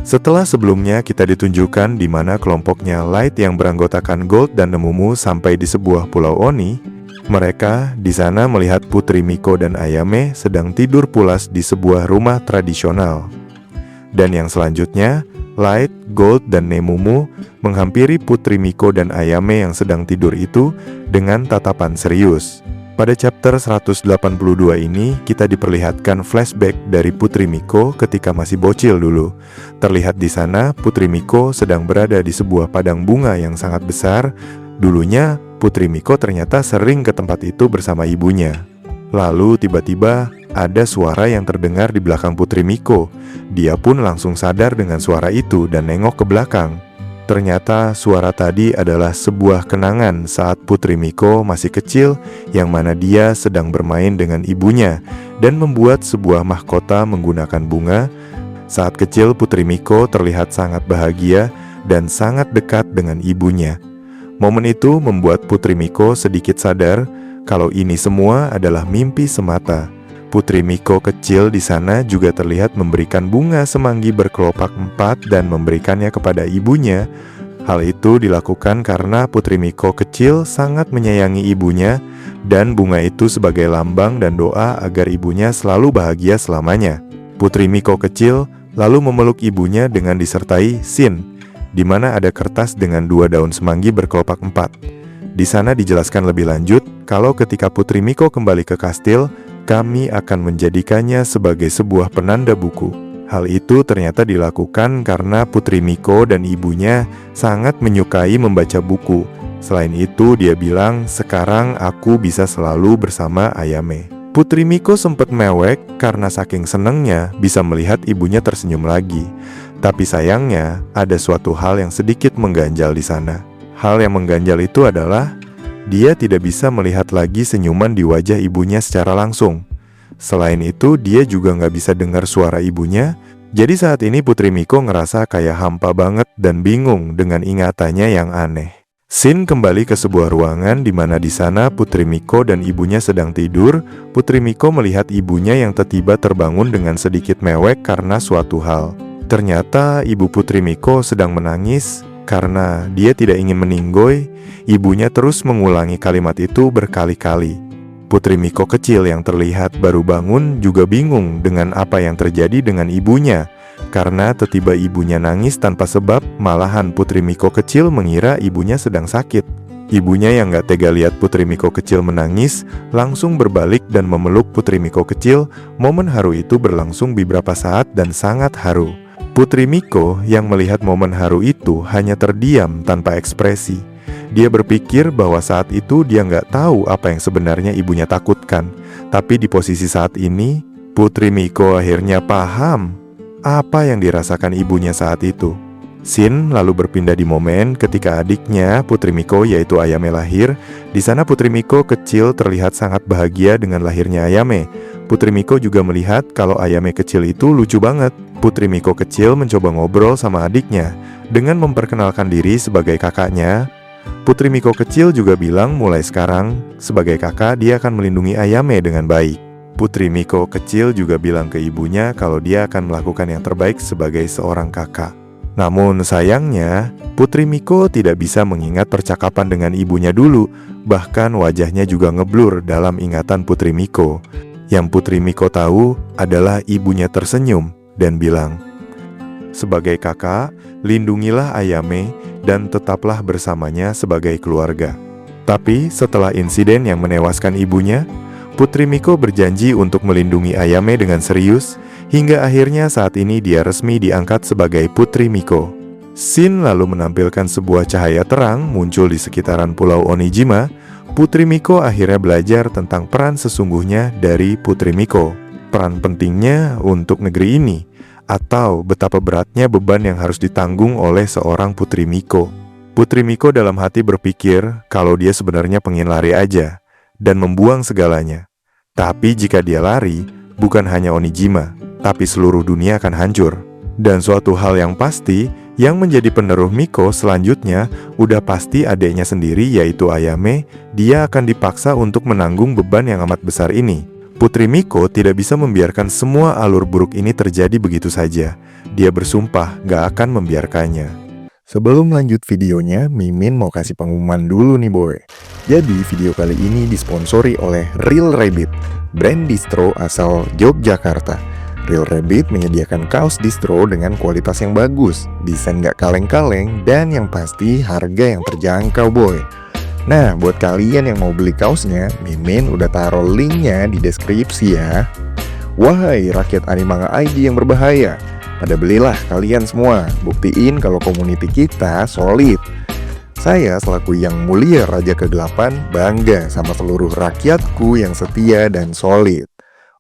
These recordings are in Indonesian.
Setelah sebelumnya kita ditunjukkan di mana kelompoknya Light yang beranggotakan Gold dan Nemumu sampai di sebuah pulau Oni, mereka di sana melihat Putri Miko dan Ayame sedang tidur pulas di sebuah rumah tradisional. Dan yang selanjutnya, Light, Gold, dan Nemumu menghampiri Putri Miko dan Ayame yang sedang tidur itu dengan tatapan serius. Pada chapter 182 ini, kita diperlihatkan flashback dari Putri Miko ketika masih bocil dulu. Terlihat di sana, Putri Miko sedang berada di sebuah padang bunga yang sangat besar. Dulunya, Putri Miko ternyata sering ke tempat itu bersama ibunya. Lalu tiba-tiba ada suara yang terdengar di belakang Putri Miko. Dia pun langsung sadar dengan suara itu dan nengok ke belakang. Ternyata suara tadi adalah sebuah kenangan saat Putri Miko masih kecil, yang mana dia sedang bermain dengan ibunya dan membuat sebuah mahkota menggunakan bunga. Saat kecil, Putri Miko terlihat sangat bahagia dan sangat dekat dengan ibunya. Momen itu membuat Putri Miko sedikit sadar kalau ini semua adalah mimpi semata. Putri Miko kecil di sana juga terlihat memberikan bunga semanggi berkelopak 4 dan memberikannya kepada ibunya. Hal itu dilakukan karena Putri Miko kecil sangat menyayangi ibunya, dan bunga itu sebagai lambang dan doa agar ibunya selalu bahagia selamanya. Putri Miko kecil lalu memeluk ibunya dengan disertai Sin, di mana ada kertas dengan 2 daun semanggi berkelopak 4. Di sana dijelaskan lebih lanjut kalau ketika Putri Miko kembali ke kastil, kami akan menjadikannya sebagai sebuah penanda buku. Hal itu ternyata dilakukan karena Putri Miko dan ibunya sangat menyukai membaca buku. Selain itu, dia bilang, sekarang aku bisa selalu bersama Ayame. Putri Miko sempat mewek karena saking senangnya bisa melihat ibunya tersenyum lagi. Tapi sayangnya, ada suatu hal yang sedikit mengganjal di sana. Hal yang mengganjal itu adalah dia tidak bisa melihat lagi senyuman di wajah ibunya secara langsung. Selain itu, dia juga nggak bisa dengar suara ibunya. Jadi saat ini Putri Miko ngerasa kayak hampa banget dan bingung dengan ingatannya yang aneh. Sin kembali ke sebuah ruangan di mana di sana Putri Miko dan ibunya sedang tidur. Putri Miko melihat ibunya yang tiba-tiba terbangun dengan sedikit mewek karena suatu hal. Ternyata ibu Putri Miko sedang menangis. Karena dia tidak ingin meninggoy, ibunya terus mengulangi kalimat itu berkali-kali. Putri Miko kecil yang terlihat baru bangun juga bingung dengan apa yang terjadi dengan ibunya. Karena tiba-tiba ibunya nangis tanpa sebab, malahan Putri Miko kecil mengira ibunya sedang sakit. Ibunya yang gak tega lihat Putri Miko kecil menangis, langsung berbalik dan memeluk Putri Miko kecil. Momen haru itu berlangsung beberapa saat dan sangat haru. Putri Miko yang melihat momen haru itu hanya terdiam tanpa ekspresi. Dia berpikir bahwa saat itu dia nggak tahu apa yang sebenarnya ibunya takutkan. Tapi di posisi saat ini, Putri Miko akhirnya paham apa yang dirasakan ibunya saat itu. Sin lalu berpindah di momen ketika adiknya Putri Miko yaitu Ayame lahir. Di sana Putri Miko kecil terlihat sangat bahagia dengan lahirnya Ayame. Putri Miko juga melihat kalau Ayame kecil itu lucu banget. Putri Miko kecil mencoba ngobrol sama adiknya dengan memperkenalkan diri sebagai kakaknya. Putri Miko kecil juga bilang mulai sekarang sebagai kakak dia akan melindungi Ayame dengan baik. Putri Miko kecil juga bilang ke ibunya kalau dia akan melakukan yang terbaik sebagai seorang kakak. Namun sayangnya, Putri Miko tidak bisa mengingat percakapan dengan ibunya dulu. Bahkan wajahnya juga ngeblur dalam ingatan Putri Miko. Yang Putri Miko tahu adalah ibunya tersenyum dan bilang, sebagai kakak, lindungilah Ayame dan tetaplah bersamanya sebagai keluarga. Tapi setelah insiden yang menewaskan ibunya, Putri Miko berjanji untuk melindungi Ayame dengan serius, hingga akhirnya saat ini dia resmi diangkat sebagai Putri Miko. Sin lalu menampilkan sebuah cahaya terang muncul di sekitaran Pulau Onijima. Putri Miko akhirnya belajar tentang peran sesungguhnya dari Putri Miko. Peran pentingnya untuk negeri ini, atau betapa beratnya beban yang harus ditanggung oleh seorang Putri Miko. Putri Miko dalam hati berpikir kalau dia sebenarnya pengen lari aja dan membuang segalanya. Tapi jika dia lari, bukan hanya Onijima, tapi seluruh dunia akan hancur. Dan suatu hal yang pasti, yang menjadi penerus Miko selanjutnya udah pasti adiknya sendiri yaitu Ayame. Dia akan dipaksa untuk menanggung beban yang amat besar ini. Putri Miko tidak bisa membiarkan semua alur buruk ini terjadi begitu saja. Dia bersumpah gak akan membiarkannya. Sebelum lanjut videonya, Mimin mau kasih pengumuman dulu nih boy. Jadi video kali ini disponsori oleh Real Rabbit, brand distro asal Yogyakarta. Real Rabbit menyediakan kaos distro dengan kualitas yang bagus, desain gak kaleng-kaleng, dan yang pasti harga yang terjangkau boy. Nah, buat kalian yang mau beli kaosnya, Mimin udah taruh linknya di deskripsi ya. Wahai rakyat Animanga ID yang berbahaya, pada belilah kalian semua, buktiin kalau community kita solid. Saya selaku yang mulia Raja Kegelapan bangga sama seluruh rakyatku yang setia dan solid.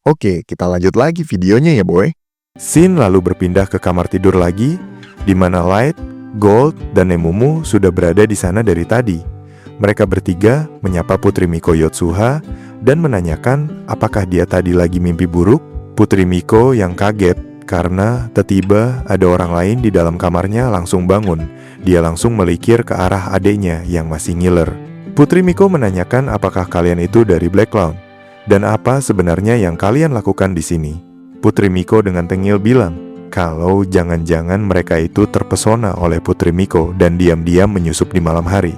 Oke, kita lanjut lagi videonya ya boy. Scene lalu berpindah ke kamar tidur lagi, di mana Light, Gold, dan Nemumu sudah berada di sana dari tadi. Mereka bertiga menyapa Putri Miko Yotsuha dan menanyakan apakah dia tadi lagi mimpi buruk. Putri Miko yang kaget karena tiba-tiba ada orang lain di dalam kamarnya langsung bangun. Dia langsung melikir ke arah adiknya yang masih ngiler. Putri Miko menanyakan apakah kalian itu dari Black Cloud dan apa sebenarnya yang kalian lakukan di sini. Putri Miko dengan tengil bilang kalau jangan-jangan mereka itu terpesona oleh Putri Miko dan diam-diam menyusup di malam hari.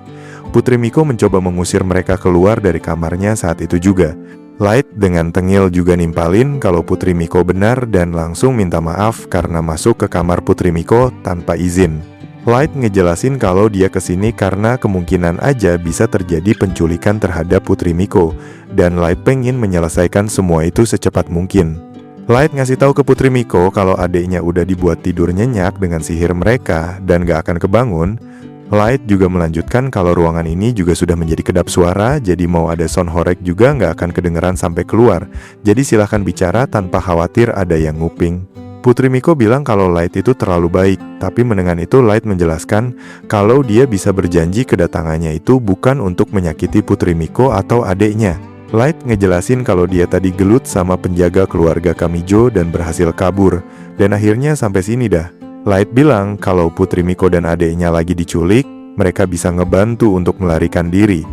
Putri Miko mencoba mengusir mereka keluar dari kamarnya saat itu juga. Light dengan tengil juga nimpalin kalau Putri Miko benar dan langsung minta maaf karena masuk ke kamar Putri Miko tanpa izin. Light ngejelasin kalau dia kesini karena kemungkinan aja bisa terjadi penculikan terhadap Putri Miko, dan Light pengen menyelesaikan semua itu secepat mungkin. Light ngasih tahu ke Putri Miko kalau adiknya udah dibuat tidur nyenyak dengan sihir mereka dan gak akan kebangun. Light juga melanjutkan kalau ruangan ini juga sudah menjadi kedap suara, jadi mau ada sound horeg juga nggak akan kedengeran sampai keluar. Jadi silahkan bicara tanpa khawatir ada yang nguping. Putri Miko bilang kalau Light itu terlalu baik, tapi mendengar itu Light menjelaskan kalau dia bisa berjanji kedatangannya itu bukan untuk menyakiti Putri Miko atau adiknya. Light ngejelasin kalau dia tadi gelut sama penjaga keluarga Kamijo dan berhasil kabur, dan akhirnya sampai sini dah. Light bilang kalau Putri Miko dan adiknya lagi diculik, mereka bisa ngebantu untuk melarikan diri.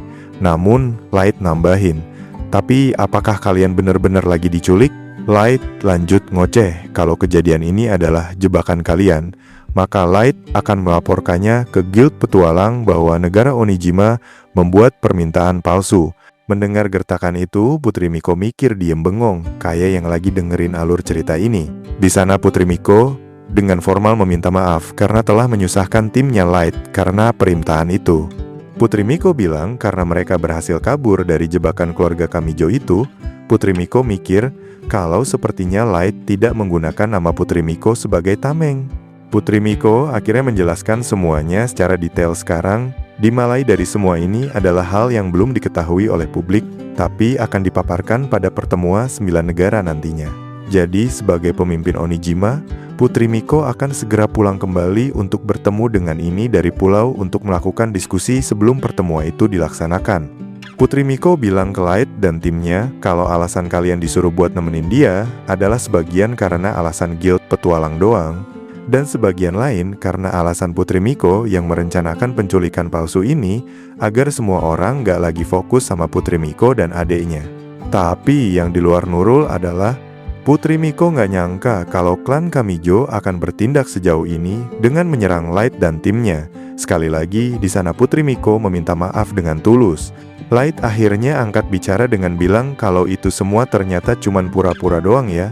Namun, Light nambahin, tapi apakah kalian benar-benar lagi diculik? Light lanjut ngoceh kalau kejadian ini adalah jebakan kalian. Maka Light akan melaporkannya ke Guild Petualang bahwa negara Onijima membuat permintaan palsu. Mendengar gertakan itu, Putri Miko mikir diem bengong, kayak yang lagi dengerin alur cerita ini. Di sana Putri Miko dengan formal meminta maaf karena telah menyusahkan timnya Light karena permintaan itu. Putri Miko bilang karena mereka berhasil kabur dari jebakan keluarga Kamijo itu, Putri Miko mikir kalau sepertinya Light tidak menggunakan nama Putri Miko sebagai tameng. Putri Miko akhirnya menjelaskan semuanya secara detail sekarang, dimulai dari semua ini adalah hal yang belum diketahui oleh publik, tapi akan dipaparkan pada pertemuan 9 negara nantinya. Jadi sebagai pemimpin Onijima, Putri Miko akan segera pulang kembali untuk bertemu dengan ini dari pulau untuk melakukan diskusi sebelum pertemuan itu dilaksanakan. Putri Miko bilang ke Light dan timnya kalau alasan kalian disuruh buat nemenin dia adalah sebagian karena alasan Guild Petualang doang, dan sebagian lain karena alasan Putri Miko yang merencanakan penculikan palsu ini agar semua orang gak lagi fokus sama Putri Miko dan adiknya. Tapi yang di luar Nurul adalah Putri Miko nggak nyangka kalau klan Kamijo akan bertindak sejauh ini dengan menyerang Light dan timnya. Sekali lagi, di sana Putri Miko meminta maaf dengan tulus. Light akhirnya angkat bicara dengan bilang kalau itu semua ternyata cuman pura-pura doang ya.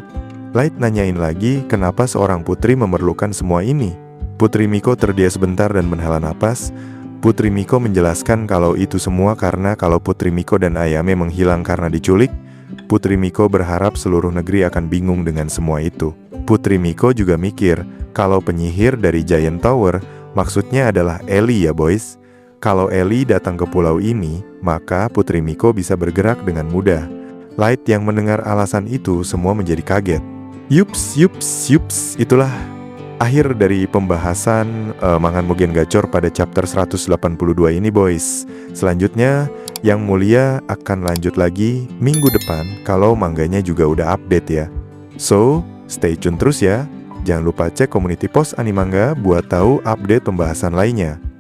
Light nanyain lagi kenapa seorang putri memerlukan semua ini. Putri Miko terdiam sebentar dan menghela napas. Putri Miko menjelaskan kalau itu semua karena kalau Putri Miko dan Ayame menghilang karena diculik, Putri Miko berharap seluruh negeri akan bingung dengan semua itu. Putri Miko juga mikir kalau penyihir dari Giant Tower maksudnya adalah Ellie ya boys. Kalau Ellie datang ke pulau ini, maka Putri Miko bisa bergerak dengan mudah. Light yang mendengar alasan itu semua menjadi kaget. Yups, itulah akhir dari pembahasan Mangan Mugen Gacor pada chapter 182 ini boys. Selanjutnya Yang Mulia akan lanjut lagi minggu depan kalau mangganya juga udah update ya. So, stay tune terus ya. Jangan lupa cek community post Animanga buat tahu update pembahasan lainnya.